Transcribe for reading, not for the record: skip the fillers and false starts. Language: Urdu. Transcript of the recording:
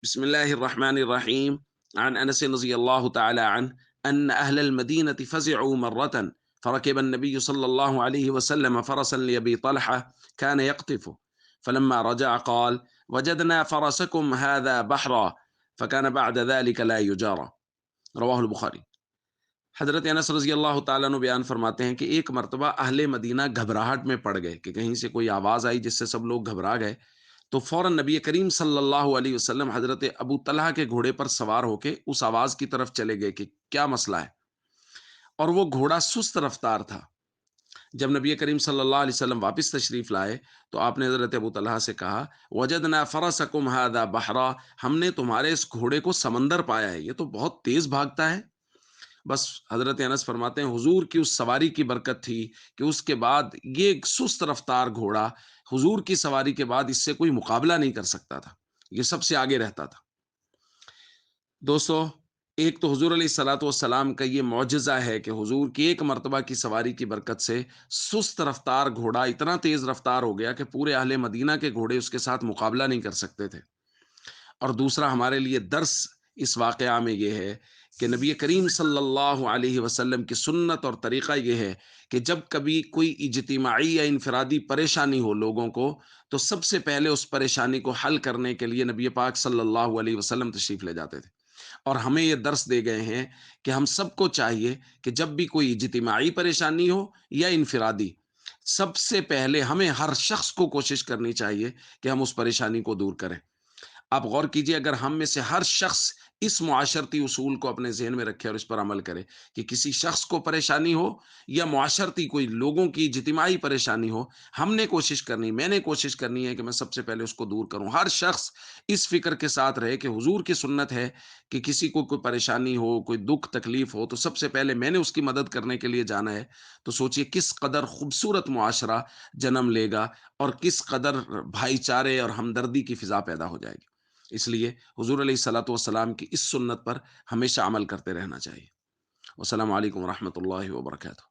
بسم الله الرحمن الرحيم. عن أنس رضي الله تعالى عنه أن أهل المدينة فزعوا مرة، فركب النبي صلى الله عليه وسلم فرسا لأبي طلحة كان يقطفه، فلما رجع قال: وجدنا فرسكم هذا بحرا، فكان بعد ذلك لا يجارى. رواہ البخاری۔ حضرت انس رضی اللہ تعالیٰ عنہ بیان فرماتے ہیں کہ ایک مرتبہ اہل مدینہ گھبراہٹ میں پڑ گئے کہ کہیں سے کوئی آواز آئی جس سے سب لوگ گھبرا گئے، تو فوراً نبی کریم صلی اللہ علیہ وسلم حضرت ابو طلحہ کے گھوڑے پر سوار ہو کے اس آواز کی طرف چلے گئے کہ کیا مسئلہ ہے، اور وہ گھوڑا سست رفتار تھا۔ جب نبی کریم صلی اللہ علیہ وسلم واپس تشریف لائے تو آپ نے حضرت ابو طلحہ سے کہا: وجدنا فرسکم ھذا بحرا، ہم نے تمہارے اس گھوڑے کو سمندر پایا ہے، یہ تو بہت تیز بھاگتا ہے۔ بس حضرت انس فرماتے ہیں حضور کی اس سواری کی برکت تھی کہ اس کے بعد یہ ایک سست رفتار گھوڑا حضور کی سواری کے بعد اس سے کوئی مقابلہ نہیں کر سکتا تھا، یہ سب سے آگے رہتا تھا۔ دوستو، ایک تو حضور علیہ الصلوۃ والسلام کا یہ معجزہ ہے کہ حضور کی ایک مرتبہ کی سواری کی برکت سے سست رفتار گھوڑا اتنا تیز رفتار ہو گیا کہ پورے اہل مدینہ کے گھوڑے اس کے ساتھ مقابلہ نہیں کر سکتے تھے۔ اور دوسرا ہمارے لیے درس اس واقعہ میں یہ ہے کہ نبی کریم صلی اللہ علیہ وسلم کی سنت اور طریقہ یہ ہے کہ جب کبھی کوئی اجتماعی یا انفرادی پریشانی ہو لوگوں کو، تو سب سے پہلے اس پریشانی کو حل کرنے کے لیے نبی پاک صلی اللہ علیہ وسلم تشریف لے جاتے تھے، اور ہمیں یہ درس دے گئے ہیں کہ ہم سب کو چاہیے کہ جب بھی کوئی اجتماعی پریشانی ہو یا انفرادی، سب سے پہلے ہمیں ہر شخص کو کوشش کرنی چاہیے کہ ہم اس پریشانی کو دور کریں۔ آپ غور کیجئے، اگر ہم میں سے ہر شخص اس معاشرتی اصول کو اپنے ذہن میں رکھے اور اس پر عمل کرے کہ کسی شخص کو پریشانی ہو یا معاشرتی کوئی لوگوں کی اجتماعی پریشانی ہو، ہم نے کوشش کرنی، میں نے کوشش کرنی ہے کہ میں سب سے پہلے اس کو دور کروں۔ ہر شخص اس فکر کے ساتھ رہے کہ حضور کی سنت ہے کہ کسی کو کوئی پریشانی ہو، کوئی دکھ تکلیف ہو، تو سب سے پہلے میں نے اس کی مدد کرنے کے لیے جانا ہے۔ تو سوچئے کس قدر خوبصورت معاشرہ جنم لے گا، اور کس قدر بھائی چارے اور ہمدردی کی فضا پیدا ہو جائے گی۔ اس لیے حضور علیہ الصلوۃ والسلام کی اس سنت پر ہمیشہ عمل کرتے رہنا چاہیے۔ والسلام علیکم ورحمۃ اللہ وبرکاتہ۔